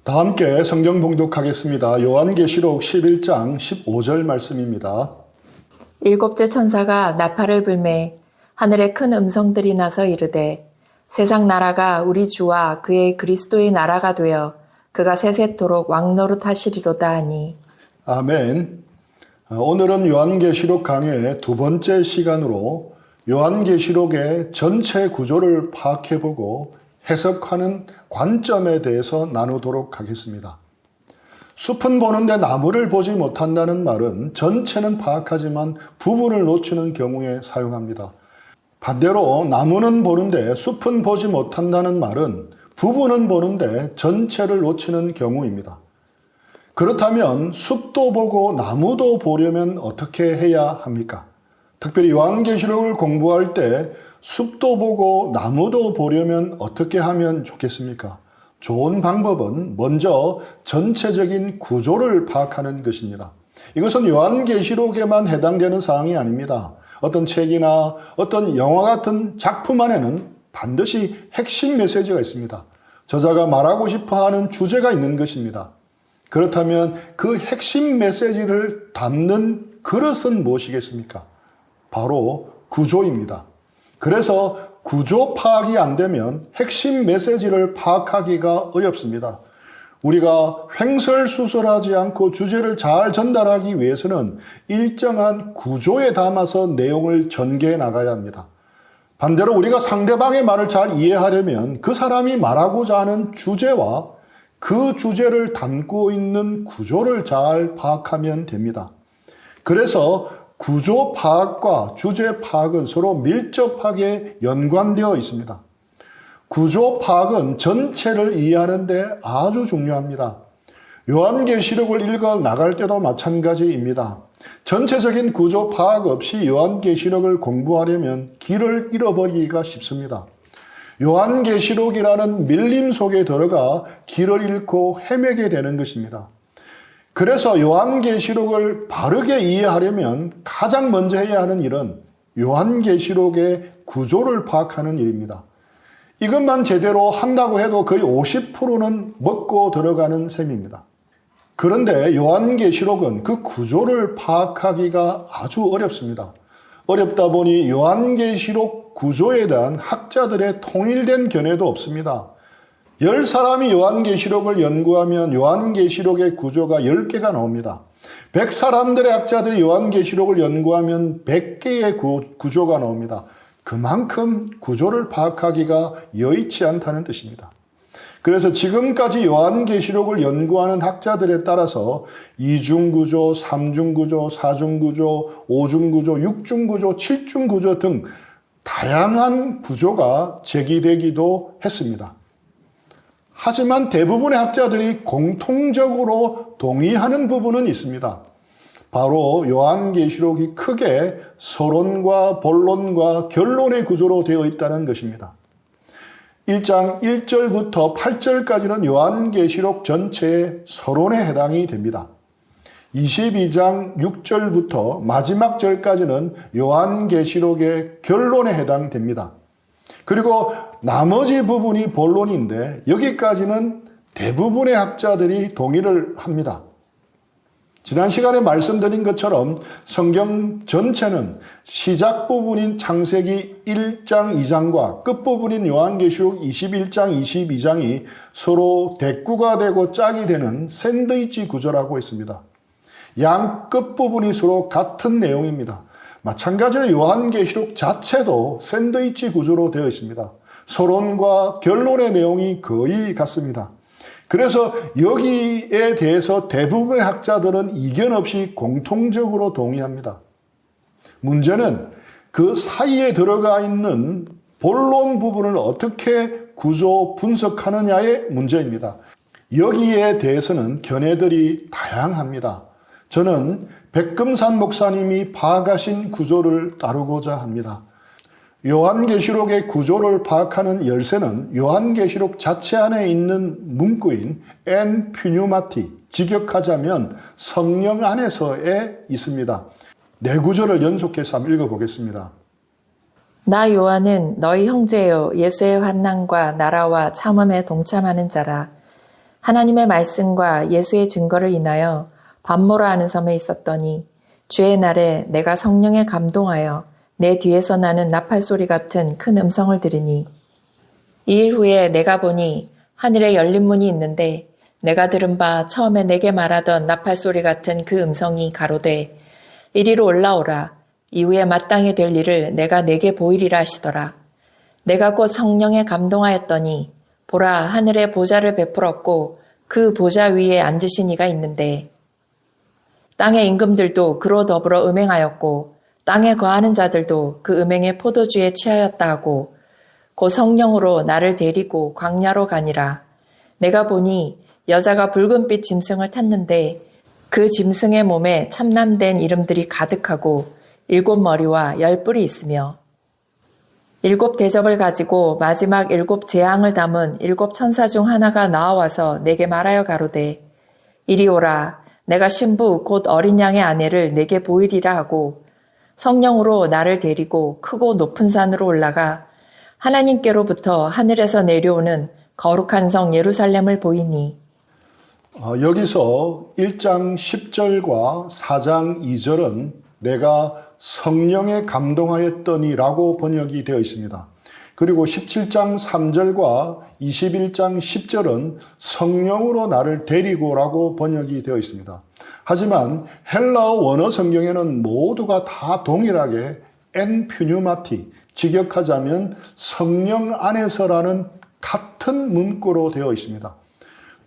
다 함께 성경 봉독하겠습니다. 요한계시록 11장 15절 말씀입니다. 일곱째 천사가 나팔을 불매 하늘에 큰 음성들이 나서 이르되 세상 나라가 우리 주와 그의 그리스도의 나라가 되어 그가 세세토록 왕노릇하시리로다 하니. 아멘. 오늘은 요한계시록 강의 두 번째 시간으로 요한계시록의 전체 구조를 파악해보고 해석하는 관점에 대해서 나누도록 하겠습니다. 숲은 보는데 나무를 보지 못한다는 말은 전체는 파악하지만 부분을 놓치는 경우에 사용합니다. 반대로 나무는 보는데 숲은 보지 못한다는 말은 부분은 보는데 전체를 놓치는 경우입니다. 그렇다면 숲도 보고 나무도 보려면 어떻게 해야 합니까? 특별히 요한계시록을 공부할 때 숲도 보고 나무도 보려면 어떻게 하면 좋겠습니까? 좋은 방법은 먼저 전체적인 구조를 파악하는 것입니다. 이것은 요한계시록에만 해당되는 사항이 아닙니다. 어떤 책이나 어떤 영화 같은 작품 안에는 반드시 핵심 메시지가 있습니다. 저자가 말하고 싶어 하는 주제가 있는 것입니다. 그렇다면 그 핵심 메시지를 담는 그릇은 무엇이겠습니까? 바로 구조입니다. 그래서 구조 파악이 안 되면 핵심 메시지를 파악하기가 어렵습니다. 우리가 횡설수설하지 않고 주제를 잘 전달하기 위해서는 일정한 구조에 담아서 내용을 전개해 나가야 합니다. 반대로 우리가 상대방의 말을 잘 이해하려면 그 사람이 말하고자 하는 주제와 그 주제를 담고 있는 구조를 잘 파악하면 됩니다. 그래서 구조 파악과 주제 파악은 서로 밀접하게 연관되어 있습니다. 구조 파악은 전체를 이해하는 데 아주 중요합니다. 요한계시록을 읽어 나갈 때도 마찬가지입니다. 전체적인 구조 파악 없이 요한계시록을 공부하려면 길을 잃어버리기가 쉽습니다. 요한계시록이라는 밀림 속에 들어가 길을 잃고 헤매게 되는 것입니다. 그래서 요한계시록을 바르게 이해하려면 가장 먼저 해야 하는 일은 요한계시록의 구조를 파악하는 일입니다. 이것만 제대로 한다고 해도 거의 50%는 먹고 들어가는 셈입니다. 그런데 요한계시록은 그 구조를 파악하기가 아주 어렵습니다. 어렵다 보니 요한계시록 구조에 대한 학자들의 통일된 견해도 없습니다. 10사람이 요한계시록을 연구하면 요한계시록의 구조가 10개가 나옵니다. 100사람들의 학자들이 요한계시록을 연구하면 100개의 구조가 나옵니다. 그만큼 구조를 파악하기가 여의치 않다는 뜻입니다. 그래서 지금까지 요한계시록을 연구하는 학자들에 따라서 이중구조, 삼중구조, 사중구조, 오중구조, 육중구조, 칠중구조 등 다양한 구조가 제기되기도 했습니다. 하지만 대부분의 학자들이 공통적으로 동의하는 부분은 있습니다. 바로 요한계시록이 크게 서론과 본론과 결론의 구조로 되어 있다는 것입니다. 1장 1절부터 8절까지는 요한계시록 전체의 서론에 해당이 됩니다. 22장 6절부터 마지막 절까지는 요한계시록의 결론에 해당됩니다. 그리고 나머지 부분이 본론인데 여기까지는 대부분의 학자들이 동의를 합니다. 지난 시간에 말씀드린 것처럼 성경 전체는 시작 부분인 창세기 1장 2장과 끝부분인 요한계시록 21장 22장이 서로 대꾸가 되고 짝이 되는 샌드위치 구조라고 했습니다. 양 끝부분이 서로 같은 내용입니다. 마찬가지로 요한계시록 자체도 샌드위치 구조로 되어 있습니다. 서론과 결론의 내용이 거의 같습니다. 그래서 여기에 대해서 대부분의 학자들은 이견 없이 공통적으로 동의합니다. 문제는 그 사이에 들어가 있는 본론 부분을 어떻게 구조 분석하느냐의 문제입니다. 여기에 대해서는 견해들이 다양합니다. 저는 백금산 목사님이 파악하신 구조를 다루고자 합니다. 요한계시록의 구조를 파악하는 열쇠는 요한계시록 자체 안에 있는 문구인 엔 퓨뉴마티, 직역하자면 성령 안에서에 있습니다. 네 구절을 연속해서 한번 읽어보겠습니다. 나 요한은 너희 형제요 예수의 환난과 나라와 참음에 동참하는 자라. 하나님의 말씀과 예수의 증거를 인하여 밤모라 하는 섬에 있었더니 주의 날에 내가 성령에 감동하여 내 뒤에서 나는 나팔 소리 같은 큰 음성을 들으니 이 일 후에 내가 보니 하늘에 열린 문이 있는데 내가 들은 바 처음에 내게 말하던 나팔 소리 같은 그 음성이 가로되 이리로 올라오라. 이후에 마땅히 될 일을 내가 내게 보이리라 하시더라. 내가 곧 성령에 감동하였더니 보라 하늘에 보좌를 베풀었고 그 보좌 위에 앉으신 이가 있는데 땅의 임금들도 그로 더불어 음행하였고 땅에 거하는 자들도 그 음행의 포도주에 취하였다 하고 곧 성령으로 나를 데리고 광야로 가니라. 내가 보니 여자가 붉은빛 짐승을 탔는데 그 짐승의 몸에 참남된 이름들이 가득하고 7머리와 10뿔이 있으며 7 대접을 가지고 마지막 7 재앙을 담은 7 천사 중 하나가 나와와서 내게 말하여 가로되 이리 오라. 내가 신부 곧 어린 양의 아내를 내게 보이리라 하고 성령으로 나를 데리고 크고 높은 산으로 올라가 하나님께로부터 하늘에서 내려오는 거룩한 성 예루살렘을 보이니 여기서 1장 10절과 4장 2절은 내가 성령에 감동하였더니라고 번역이 되어 있습니다. 그리고 17장 3절과 21장 10절은 성령으로 나를 데리고라고 번역이 되어 있습니다. 하지만 헬라어 원어 성경에는 모두가 다 동일하게 엔 퓨뉴마티, 직역하자면 성령 안에서라는 같은 문구로 되어 있습니다.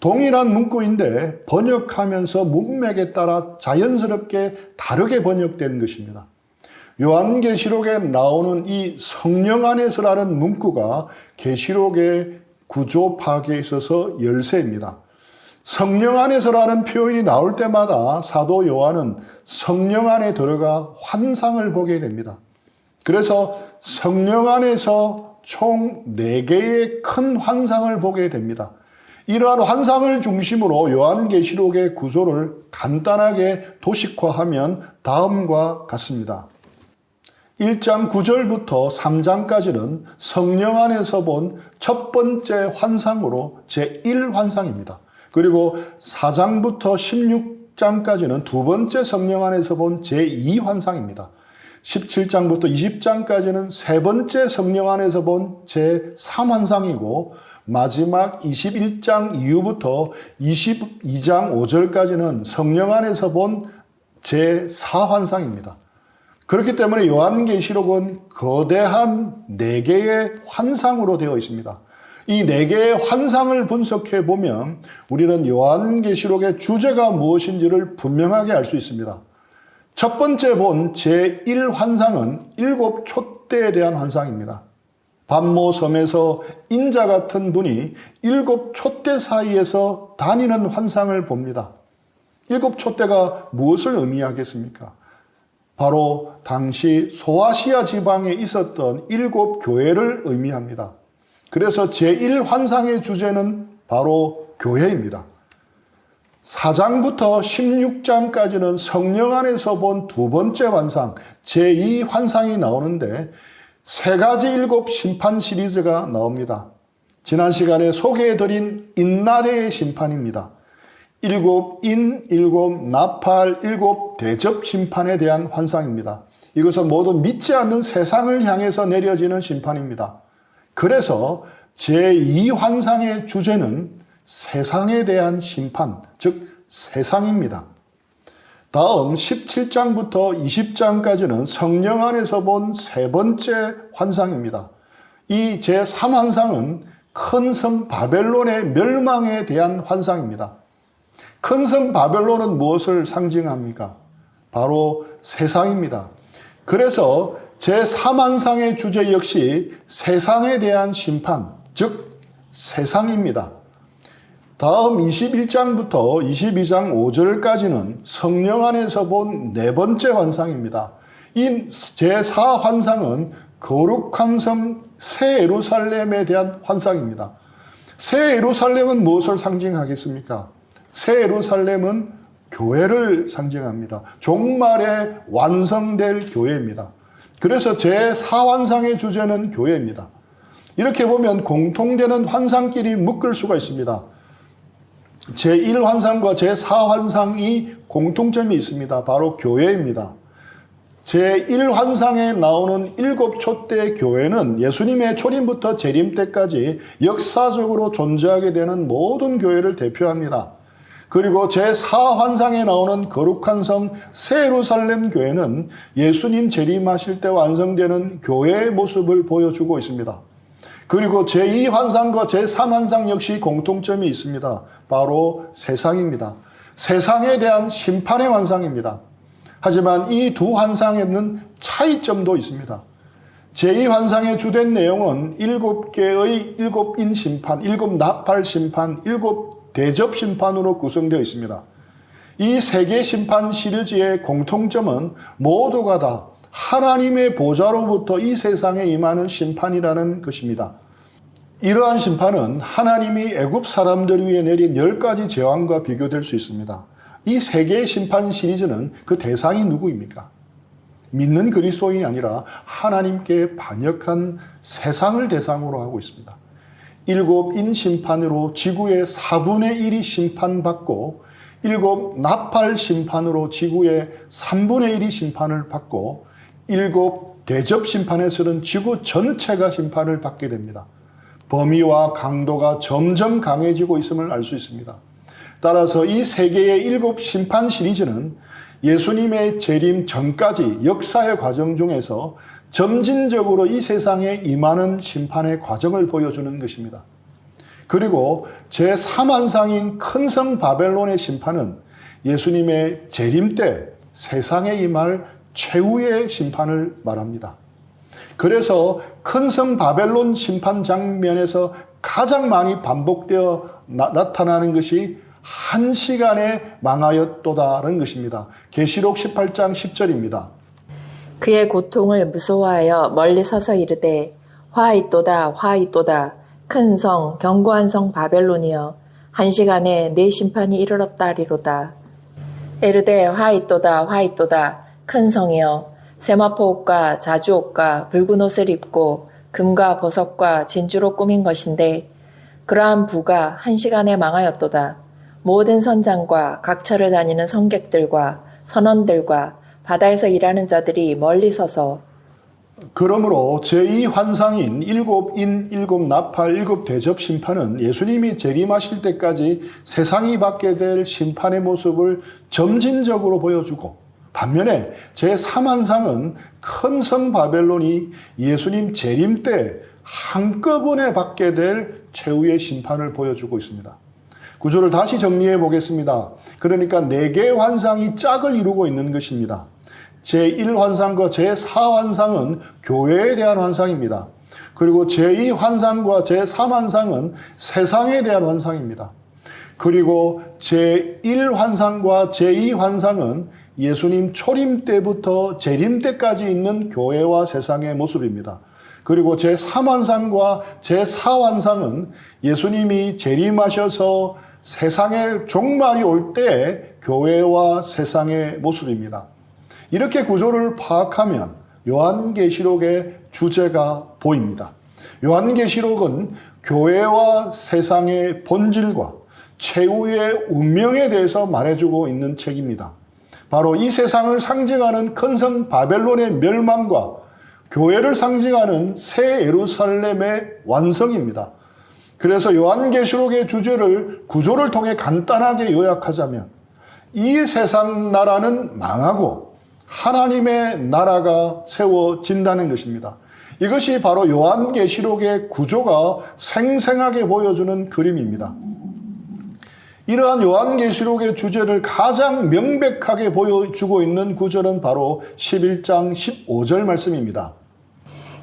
동일한 문구인데 번역하면서 문맥에 따라 자연스럽게 다르게 번역된 것입니다. 요한계시록에 나오는 이 성령 안에서라는 문구가 계시록의 구조 파악에 있어서 열쇠입니다. 성령 안에서라는 표현이 나올 때마다 사도 요한은 성령 안에 들어가 환상을 보게 됩니다. 그래서 성령 안에서 총 4개의 큰 환상을 보게 됩니다. 이러한 환상을 중심으로 요한계시록의 구조를 간단하게 도식화하면 다음과 같습니다. 1장 9절부터 3장까지는 성령 안에서 본 첫 번째 환상으로 제1환상입니다. 그리고 4장부터 16장까지는 두 번째 성령 안에서 본 제2환상입니다. 17장부터 20장까지는 세 번째 성령 안에서 본 제3환상이고 마지막 21장 이후부터 22장 5절까지는 성령 안에서 본 제4환상입니다. 그렇기 때문에 요한계시록은 거대한 4개의 환상으로 되어 있습니다. 이 4개의 환상을 분석해 보면 우리는 요한계시록의 주제가 무엇인지를 분명하게 알 수 있습니다. 첫 번째 본 제1환상은 7 촛대에 대한 환상입니다. 밤모섬에서 인자 같은 분이 7 촛대 사이에서 다니는 환상을 봅니다. 7 촛대가 무엇을 의미하겠습니까? 바로 당시 소아시아 지방에 있었던 7 교회를 의미합니다. 그래서 제1환상의 주제는 바로 교회입니다. 4장부터 16장까지는 성령 안에서 본 두 번째 환상, 제2환상이 나오는데 3가지 7 심판 시리즈가 나옵니다. 지난 시간에 소개해드린 인나대의 심판입니다. 7 인, 7 나팔, 7 대접 심판에 대한 환상입니다. 이것은 모두 믿지 않는 세상을 향해서 내려지는 심판입니다. 그래서 제2환상의 주제는 세상에 대한 심판, 즉 세상입니다. 다음 17장부터 20장까지는 성령 안에서 본 세 번째 환상입니다. 이 제3환상은 큰 성 바벨론의 멸망에 대한 환상입니다. 큰 성 바벨론은 무엇을 상징합니까? 바로 세상입니다. 그래서 제3환상의 주제 역시 세상에 대한 심판, 즉 세상입니다. 다음 21장부터 22장 5절까지는 성령 안에서 본 네 번째 환상입니다. 이 제4환상은 거룩한 성 새 예루살렘에 대한 환상입니다. 새 예루살렘은 무엇을 상징하겠습니까? 새 예루살렘은 교회를 상징합니다. 종말에 완성될 교회입니다. 그래서 제4환상의 주제는 교회입니다. 이렇게 보면 공통되는 환상끼리 묶을 수가 있습니다. 제1환상과 제4환상이 공통점이 있습니다. 바로 교회입니다. 제1환상에 나오는 7촛대 교회는 예수님의 초림부터 재림 때까지 역사적으로 존재하게 되는 모든 교회를 대표합니다. 그리고 제4환상에 나오는 거룩한 성 새 예루살렘 교회는 예수님 재림하실 때 완성되는 교회의 모습을 보여주고 있습니다. 그리고 제2환상과 제3환상 역시 공통점이 있습니다. 바로 세상입니다. 세상에 대한 심판의 환상입니다. 하지만 이 두 환상에는 차이점도 있습니다. 제2환상의 주된 내용은 7개의 7인 심판, 7나팔 심판, 7대접 심판으로 구성되어 있습니다. 이 세 개 심판 시리즈의 공통점은 모두가 다 하나님의 보좌로부터 이 세상에 임하는 심판이라는 것입니다. 이러한 심판은 하나님이 애굽 사람들 위에 내린 10가지 재앙과 비교될 수 있습니다. 이 세 개의 심판 시리즈는 그 대상이 누구입니까? 믿는 그리스도인이 아니라 하나님께 반역한 세상을 대상으로 하고 있습니다. 7인 심판으로 지구의 4분의 1이 심판받고 7나팔 심판으로 지구의 3분의 1이 심판을 받고 7대접 심판에서는 지구 전체가 심판을 받게 됩니다. 범위와 강도가 점점 강해지고 있음을 알 수 있습니다. 따라서 이 세 개의 7 심판 시리즈는 예수님의 재림 전까지 역사의 과정 중에서 점진적으로 이 세상에 임하는 심판의 과정을 보여주는 것입니다. 그리고 제3환상인 큰 성 바벨론의 심판은 예수님의 재림 때 세상에 임할 최후의 심판을 말합니다. 그래서 큰 성 바벨론 심판 장면에서 가장 많이 반복되어 나타나는 것이 한 시간에 망하였도다라는 것입니다. 계시록 18장 10절입니다. 그의 고통을 무서워하여 멀리 서서 이르되 화있도다 화있도다 큰 성 견고한 성 바벨론이여 한 시간에 내 심판이 이르렀다리로다. 에르되 화있도다 화있도다 큰 성이여 세마포옷과 자주옷과 붉은 옷을 입고 금과 보석과 진주로 꾸민 것인데 그러한 부가 한 시간에 망하였도다. 모든 선장과 각처를 다니는 성객들과 선원들과 바다에서 일하는 자들이 멀리 서서 그러므로 제2환상인 7인 7나팔 7대접 심판은 예수님이 재림하실 때까지 세상이 받게 될 심판의 모습을 점진적으로 보여주고 반면에 제3환상은 큰 성 바벨론이 예수님 재림 때 한꺼번에 받게 될 최후의 심판을 보여주고 있습니다. 구조를 다시 정리해 보겠습니다. 그러니까 4개의 환상이 짝을 이루고 있는 것입니다. 제1환상과 제4환상은 교회에 대한 환상입니다. 그리고 제2환상과 제3환상은 세상에 대한 환상입니다. 그리고 제1환상과 제2환상은 예수님 초림 때부터 재림 때까지 있는 교회와 세상의 모습입니다. 그리고 제3환상과 제4환상은 예수님이 재림하셔서 세상의 종말이 올 때 교회와 세상의 모습입니다. 이렇게 구조를 파악하면 요한계시록의 주제가 보입니다. 요한계시록은 교회와 세상의 본질과 최후의 운명에 대해서 말해주고 있는 책입니다. 바로 이 세상을 상징하는 큰 성 바벨론의 멸망과 교회를 상징하는 새 예루살렘의 완성입니다. 그래서 요한계시록의 주제를 구조를 통해 간단하게 요약하자면 이 세상 나라는 망하고 하나님의 나라가 세워진다는 것입니다. 이것이 바로 요한계시록의 구조가 생생하게 보여주는 그림입니다. 이러한 요한계시록의 주제를 가장 명백하게 보여주고 있는 구절은 바로 11장 15절 말씀입니다.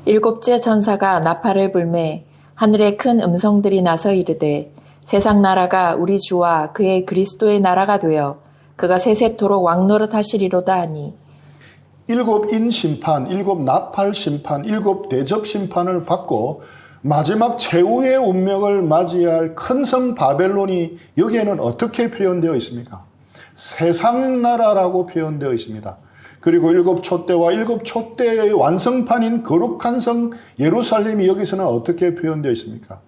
7째 천사가 나팔을 불매 하늘에 큰 음성들이 나서 이르되 세상 나라가 우리 주와 그의 그리스도의 나라가 되어 그가 세세토록 왕노릇 하시리로다 하니 7인 심판, 7나팔 심판, 7대접 심판을 받고 마지막 최후의 운명을 맞이할 큰 성 바벨론이 여기에는 어떻게 표현되어 있습니까? 세상 나라라고 표현되어 있습니다. 그리고 7촛대와 7촛대의 완성판인 거룩한 성 예루살렘이 여기서는 어떻게 표현되어 있습니까?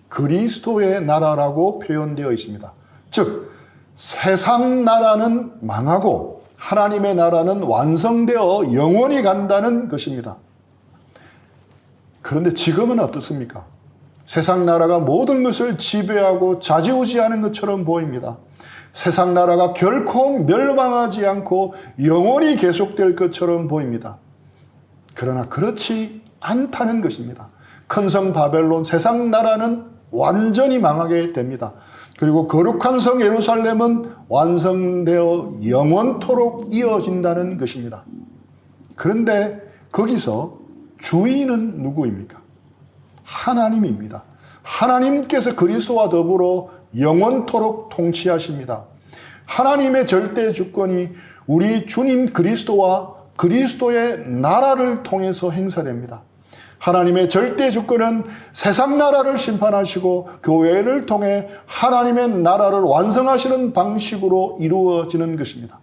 그리스도의 나라라고 표현되어 있습니다. 즉 세상 나라는 망하고 하나님의 나라는 완성되어 영원히 간다는 것입니다. 그런데 지금은 어떻습니까? 세상 나라가 모든 것을 지배하고 좌지우지하는 것처럼 보입니다. 세상 나라가 결코 멸망하지 않고 영원히 계속될 것처럼 보입니다. 그러나 그렇지 않다는 것입니다. 큰 성 바벨론 세상 나라는 완전히 망하게 됩니다. 그리고 거룩한 성 예루살렘은 완성되어 영원토록 이어진다는 것입니다. 그런데 거기서 주인은 누구입니까? 하나님입니다. 하나님께서 그리스도와 더불어 영원토록 통치하십니다. 하나님의 절대 주권이 우리 주님 그리스도와 그리스도의 나라를 통해서 행사됩니다. 하나님의 절대 주권은 세상 나라를 심판하시고 교회를 통해 하나님의 나라를 완성하시는 방식으로 이루어지는 것입니다.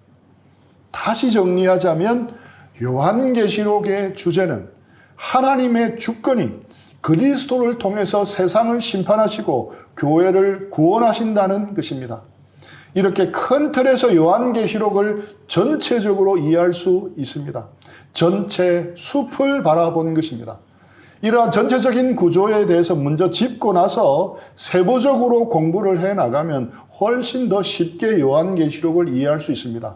다시 정리하자면 요한계시록의 주제는 하나님의 주권이 그리스도를 통해서 세상을 심판하시고 교회를 구원하신다는 것입니다. 이렇게 큰 틀에서 요한계시록을 전체적으로 이해할 수 있습니다. 전체 숲을 바라본 것입니다. 이러한 전체적인 구조에 대해서 먼저 짚고 나서 세부적으로 공부를 해 나가면 훨씬 더 쉽게 요한계시록을 이해할 수 있습니다.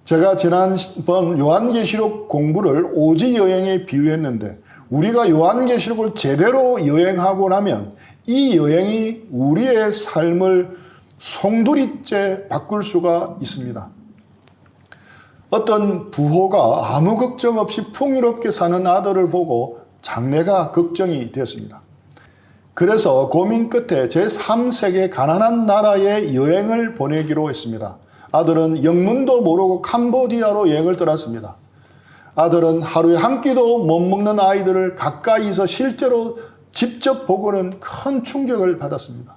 제가 지난번 요한계시록 공부를 오지 여행에 비유했는데 우리가 요한계시록을 제대로 여행하고 나면 이 여행이 우리의 삶을 송두리째 바꿀 수가 있습니다. 어떤 부호가 아무 걱정 없이 풍요롭게 사는 아들을 보고 장래가 걱정이 되었습니다. 그래서 고민 끝에 제3세계 가난한 나라에 여행을 보내기로 했습니다. 아들은 영문도 모르고 캄보디아로 여행을 떠났습니다. 아들은 하루에 한 끼도 못 먹는 아이들을 가까이서 실제로 직접 보고는 큰 충격을 받았습니다.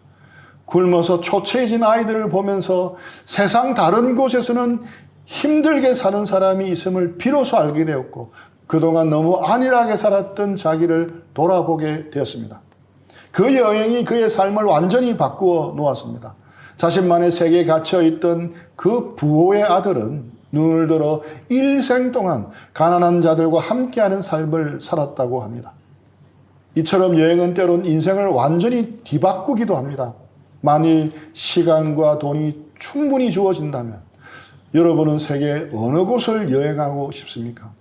굶어서 초췌해진 아이들을 보면서 세상 다른 곳에서는 힘들게 사는 사람이 있음을 비로소 알게 되었고 그동안 너무 안일하게 살았던 자기를 돌아보게 되었습니다. 그 여행이 그의 삶을 완전히 바꾸어 놓았습니다. 자신만의 세계에 갇혀있던 그 부호의 아들은 눈을 들어 일생 동안 가난한 자들과 함께하는 삶을 살았다고 합니다. 이처럼 여행은 때론 인생을 완전히 뒤바꾸기도 합니다. 만일 시간과 돈이 충분히 주어진다면 여러분은 세계 어느 곳을 여행하고 싶습니까?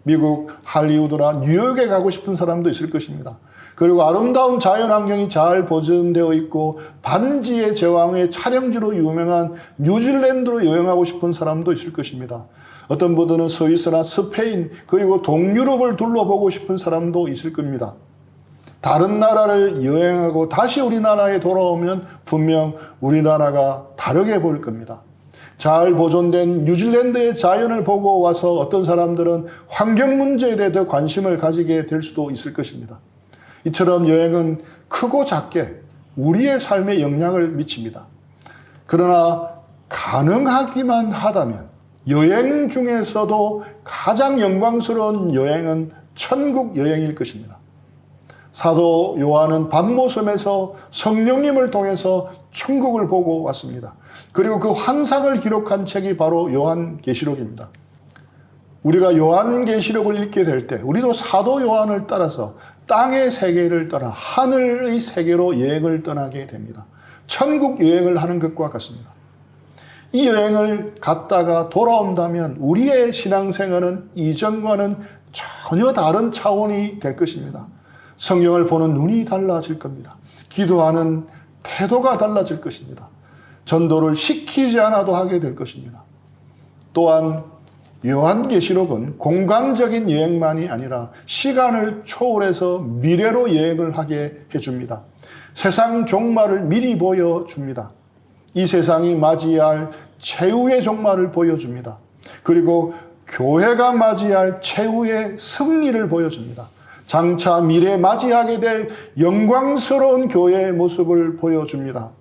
미국 할리우드나 뉴욕에 가고 싶은 사람도 있을 것입니다. 그리고 아름다운 자연환경이 잘 보존되어 있고 반지의 제왕의 촬영지로 유명한 뉴질랜드로 여행하고 싶은 사람도 있을 것입니다. 어떤 분들은 스위스나 스페인 그리고 동유럽을 둘러보고 싶은 사람도 있을 겁니다. 다른 나라를 여행하고 다시 우리나라에 돌아오면 분명 우리나라가 다르게 보일 겁니다. 잘 보존된 뉴질랜드의 자연을 보고 와서 어떤 사람들은 환경 문제에 대해 더 관심을 가지게 될 수도 있을 것입니다. 이처럼 여행은 크고 작게 우리의 삶에 영향을 미칩니다. 그러나 가능하기만 하다면 여행 중에서도 가장 영광스러운 여행은 천국 여행일 것입니다. 사도 요한은 밤모섬에서 성령님을 통해서 천국을 보고 왔습니다. 그리고 그 환상을 기록한 책이 바로 요한계시록입니다. 우리가 요한계시록을 읽게 될 때 우리도 사도 요한을 따라서 땅의 세계를 떠나 하늘의 세계로 여행을 떠나게 됩니다. 천국 여행을 하는 것과 같습니다. 이 여행을 갔다가 돌아온다면 우리의 신앙생활은 이전과는 전혀 다른 차원이 될 것입니다. 성경을 보는 눈이 달라질 겁니다. 기도하는 태도가 달라질 것입니다. 전도를 시키지 않아도 하게 될 것입니다. 또한 요한계시록은 공간적인 여행만이 아니라 시간을 초월해서 미래로 여행을 하게 해줍니다. 세상 종말을 미리 보여줍니다. 이 세상이 맞이할 최후의 종말을 보여줍니다. 그리고 교회가 맞이할 최후의 승리를 보여줍니다. 장차 미래에 맞이하게 될 영광스러운 교회의 모습을 보여줍니다.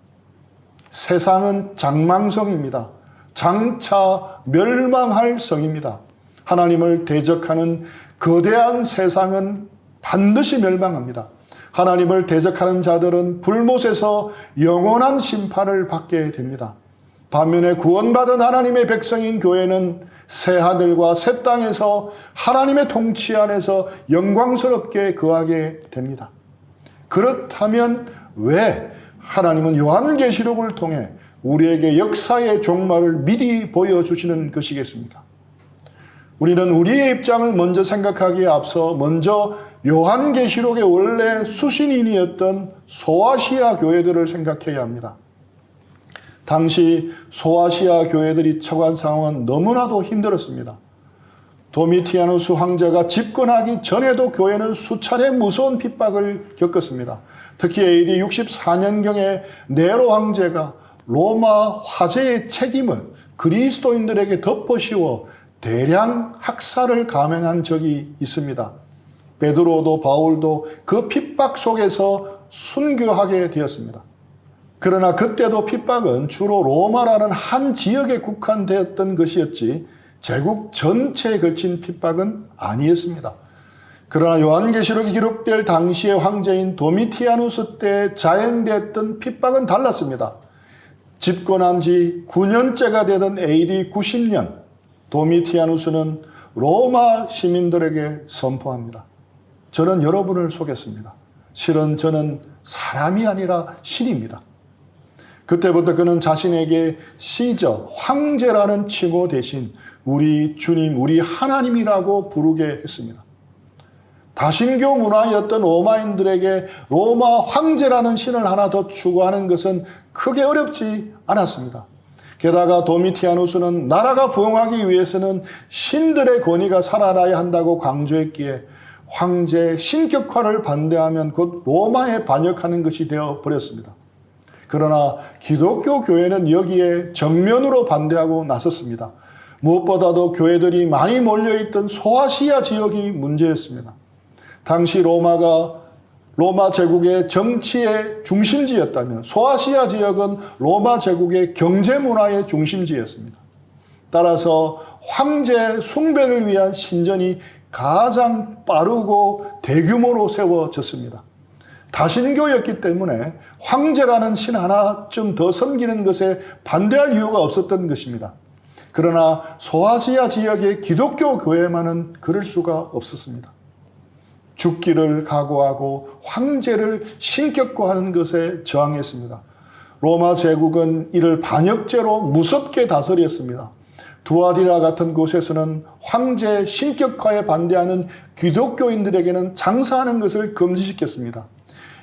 세상은 장망성입니다. 장차 멸망할 성입니다. 하나님을 대적하는 거대한 세상은 반드시 멸망합니다. 하나님을 대적하는 자들은 불못에서 영원한 심판을 받게 됩니다. 반면에 구원받은 하나님의 백성인 교회는 새 하늘과 새 땅에서 하나님의 통치 안에서 영광스럽게 거하게 됩니다. 그렇다면 왜 하나님은 요한계시록을 통해 우리에게 역사의 종말을 미리 보여주시는 것이겠습니까? 우리는 우리의 입장을 먼저 생각하기에 앞서 먼저 요한계시록의 원래 수신인이었던 소아시아 교회들을 생각해야 합니다. 당시 소아시아 교회들이 처한 상황은 너무나도 힘들었습니다. 도미티아누스 황제가 집권하기 전에도 교회는 수차례 무서운 핍박을 겪었습니다. 특히 AD 64년경에 네로 황제가 로마 화재의 책임을 그리스도인들에게 덮어씌워 대량 학살을 감행한 적이 있습니다. 베드로도 바울도 그 핍박 속에서 순교하게 되었습니다. 그러나 그때도 핍박은 주로 로마라는 한 지역에 국한되었던 것이었지 제국 전체에 걸친 핍박은 아니었습니다. 그러나 요한계시록이 기록될 당시의 황제인 도미티아누스 때 자행되었던 핍박은 달랐습니다. 집권한 지 9년째가 되던 AD 90년 도미티아누스는 로마 시민들에게 선포합니다. 저는 여러분을 속였습니다. 실은 저는 사람이 아니라 신입니다. 그때부터 그는 자신에게 시저, 황제라는 칭호 대신 우리 주님, 우리 하나님이라고 부르게 했습니다. 다신교 문화였던 로마인들에게 로마 황제라는 신을 하나 더 추구하는 것은 크게 어렵지 않았습니다. 게다가 도미티아누스는 나라가 부흥하기 위해서는 신들의 권위가 살아나야 한다고 강조했기에 황제 신격화를 반대하면 곧 로마에 반역하는 것이 되어버렸습니다. 그러나 기독교 교회는 여기에 정면으로 반대하고 나섰습니다. 무엇보다도 교회들이 많이 몰려있던 소아시아 지역이 문제였습니다. 당시 로마 제국의 정치의 중심지였다면 소아시아 지역은 로마 제국의 경제 문화의 중심지였습니다. 따라서 황제 숭배를 위한 신전이 가장 빠르고 대규모로 세워졌습니다. 다신교였기 때문에 황제라는 신 하나쯤 더 섬기는 것에 반대할 이유가 없었던 것입니다. 그러나 소아시아 지역의 기독교 교회만은 그럴 수가 없었습니다. 죽기를 각오하고 황제를 신격화하는 것에 저항했습니다. 로마 제국은 이를 반역죄로 무섭게 다스렸습니다. 두아디라 같은 곳에서는 황제 신격화에 반대하는 기독교인들에게는 장사하는 것을 금지시켰습니다.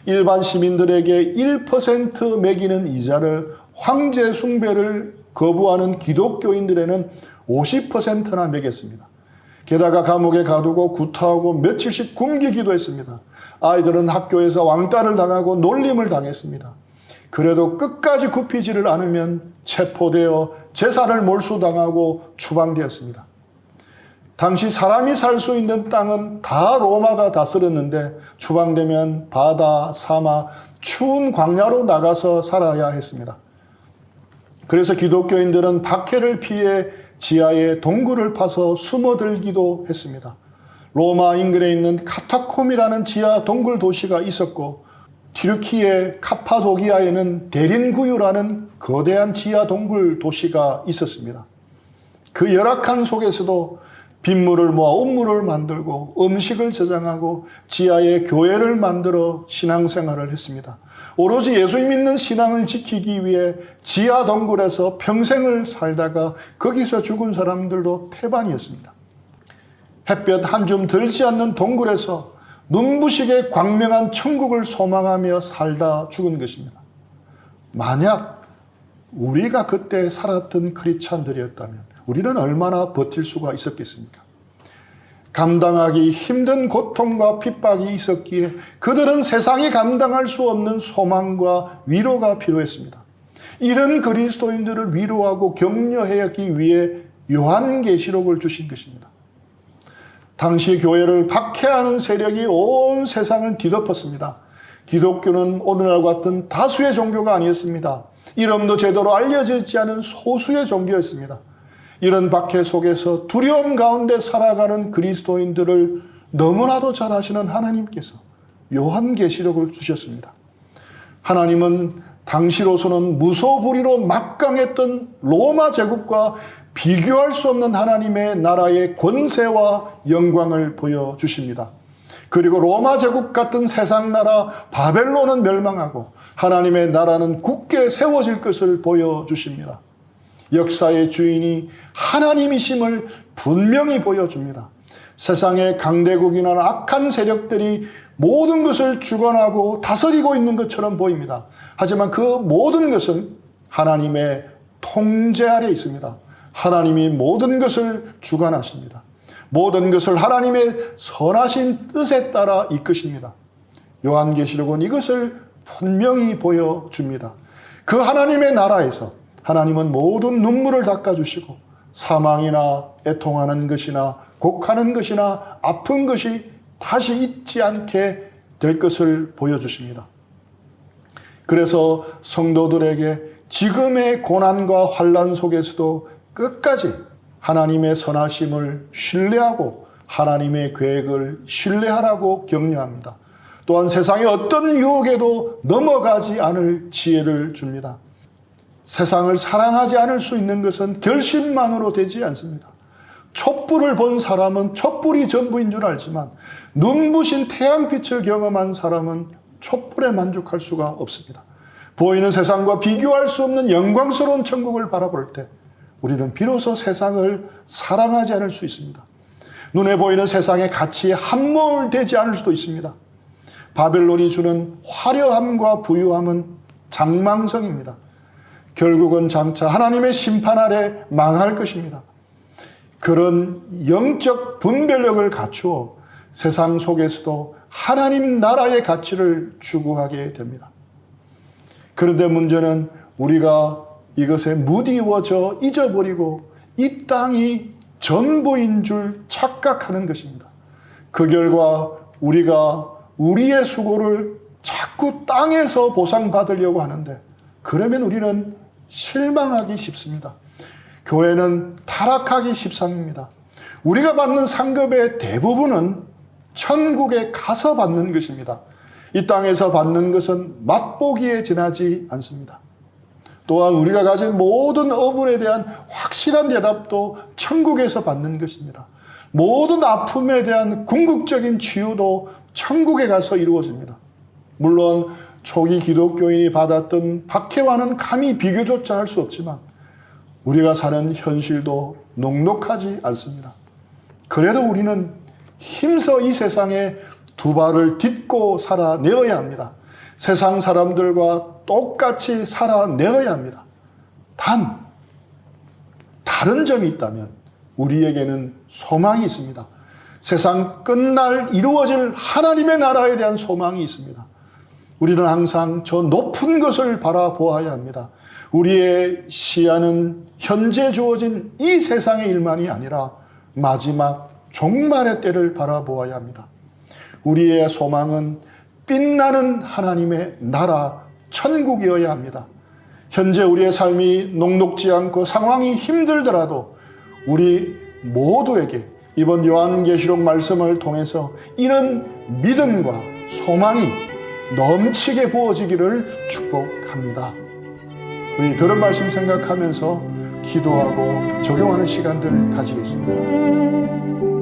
일반 시민들에게 1% 매기는 이자를 황제 숭배를 거부하는 기독교인들에는 50%나 매겼습니다. 게다가 감옥에 가두고 구타하고 며칠씩 굶기기도 했습니다. 아이들은 학교에서 왕따를 당하고 놀림을 당했습니다. 그래도 끝까지 굽히지를 않으면 체포되어 재산을 몰수당하고 추방되었습니다. 당시 사람이 살 수 있는 땅은 다 로마가 다스렸는데 추방되면 바다, 사막, 추운 광야로 나가서 살아야 했습니다. 그래서 기독교인들은 박해를 피해 지하에 동굴을 파서 숨어들기도 했습니다. 로마 인근에 있는 카타콤이라는 지하 동굴 도시가 있었고 튀르키예 카파도기아에는 데린구유라는 거대한 지하 동굴 도시가 있었습니다. 그 열악한 속에서도 빗물을 모아 온물을 만들고 음식을 저장하고 지하에 교회를 만들어 신앙생활을 했습니다. 오로지 예수 믿는 신앙을 지키기 위해 지하 동굴에서 평생을 살다가 거기서 죽은 사람들도 태반이었습니다. 햇볕 한 줌 들지 않는 동굴에서 눈부시게 광명한 천국을 소망하며 살다 죽은 것입니다. 만약 우리가 그때 살았던 크리스찬들이었다면 우리는 얼마나 버틸 수가 있었겠습니까? 감당하기 힘든 고통과 핍박이 있었기에 그들은 세상이 감당할 수 없는 소망과 위로가 필요했습니다. 이런 그리스도인들을 위로하고 격려하기 위해 요한계시록을 주신 것입니다. 당시 교회를 박해하는 세력이 온 세상을 뒤덮었습니다. 기독교는 오늘날과 같은 다수의 종교가 아니었습니다. 이름도 제대로 알려지지 않은 소수의 종교였습니다. 이런 박해 속에서 두려움 가운데 살아가는 그리스도인들을 너무나도 잘 아시는 하나님께서 요한계시록을 주셨습니다. 하나님은 당시로서는 무소불위로 막강했던 로마 제국과 비교할 수 없는 하나님의 나라의 권세와 영광을 보여주십니다. 그리고 로마 제국 같은 세상 나라 바벨론은 멸망하고 하나님의 나라는 굳게 세워질 것을 보여주십니다. 역사의 주인이 하나님이심을 분명히 보여줍니다. 세상의 강대국이나 악한 세력들이 모든 것을 주관하고 다스리고 있는 것처럼 보입니다. 하지만 그 모든 것은 하나님의 통제 아래 있습니다. 하나님이 모든 것을 주관하십니다. 모든 것을 하나님의 선하신 뜻에 따라 이끄십니다. 요한계시록은 이것을 분명히 보여줍니다. 그 하나님의 나라에서 하나님은 모든 눈물을 닦아주시고 사망이나 애통하는 것이나 곡하는 것이나 아픈 것이 다시 있지 않게 될 것을 보여주십니다. 그래서 성도들에게 지금의 고난과 환난 속에서도 끝까지 하나님의 선하심을 신뢰하고 하나님의 계획을 신뢰하라고 격려합니다. 또한 세상의 어떤 유혹에도 넘어가지 않을 지혜를 줍니다. 세상을 사랑하지 않을 수 있는 것은 결심만으로 되지 않습니다. 촛불을 본 사람은 촛불이 전부인 줄 알지만 눈부신 태양빛을 경험한 사람은 촛불에 만족할 수가 없습니다. 보이는 세상과 비교할 수 없는 영광스러운 천국을 바라볼 때 우리는 비로소 세상을 사랑하지 않을 수 있습니다. 눈에 보이는 세상의 가치에 함몰되지 않을 수도 있습니다. 바벨론이 주는 화려함과 부유함은 장망성입니다. 결국은 장차 하나님의 심판 아래 망할 것입니다. 그런 영적 분별력을 갖추어 세상 속에서도 하나님 나라의 가치를 추구하게 됩니다. 그런데 문제는 우리가 이것에 무디워져 잊어버리고 이 땅이 전부인 줄 착각하는 것입니다. 그 결과 우리가 우리의 수고를 자꾸 땅에서 보상받으려고 하는데 그러면 우리는 실망하기 쉽습니다. 교회는 타락하기 십상입니다. 우리가 받는 상급의 대부분은 천국에 가서 받는 것입니다. 이 땅에서 받는 것은 맛보기에 지나지 않습니다. 또한 우리가 가진 모든 어문에 대한 확실한 대답도 천국에서 받는 것입니다. 모든 아픔에 대한 궁극적인 치유도 천국에 가서 이루어집니다. 물론 초기 기독교인이 받았던 박해와는 감히 비교조차 할 수 없지만 우리가 사는 현실도 녹록하지 않습니다. 그래도 우리는 힘써 이 세상에 두 발을 딛고 살아내어야 합니다. 세상 사람들과 똑같이 살아내어야 합니다. 단, 다른 점이 있다면 우리에게는 소망이 있습니다. 세상 끝날 이루어질 하나님의 나라에 대한 소망이 있습니다. 우리는 항상 저 높은 것을 바라보아야 합니다. 우리의 시야는 현재 주어진 이 세상의 일만이 아니라 마지막 종말의 때를 바라보아야 합니다. 우리의 소망은 빛나는 하나님의 나라, 천국이어야 합니다. 현재 우리의 삶이 녹록지 않고 상황이 힘들더라도 우리 모두에게 이번 요한계시록 말씀을 통해서 이런 믿음과 소망이 넘치게 부어지기를 축복합니다. 우리 들은 말씀 생각하면서 기도하고 적용하는 시간들 가지겠습니다.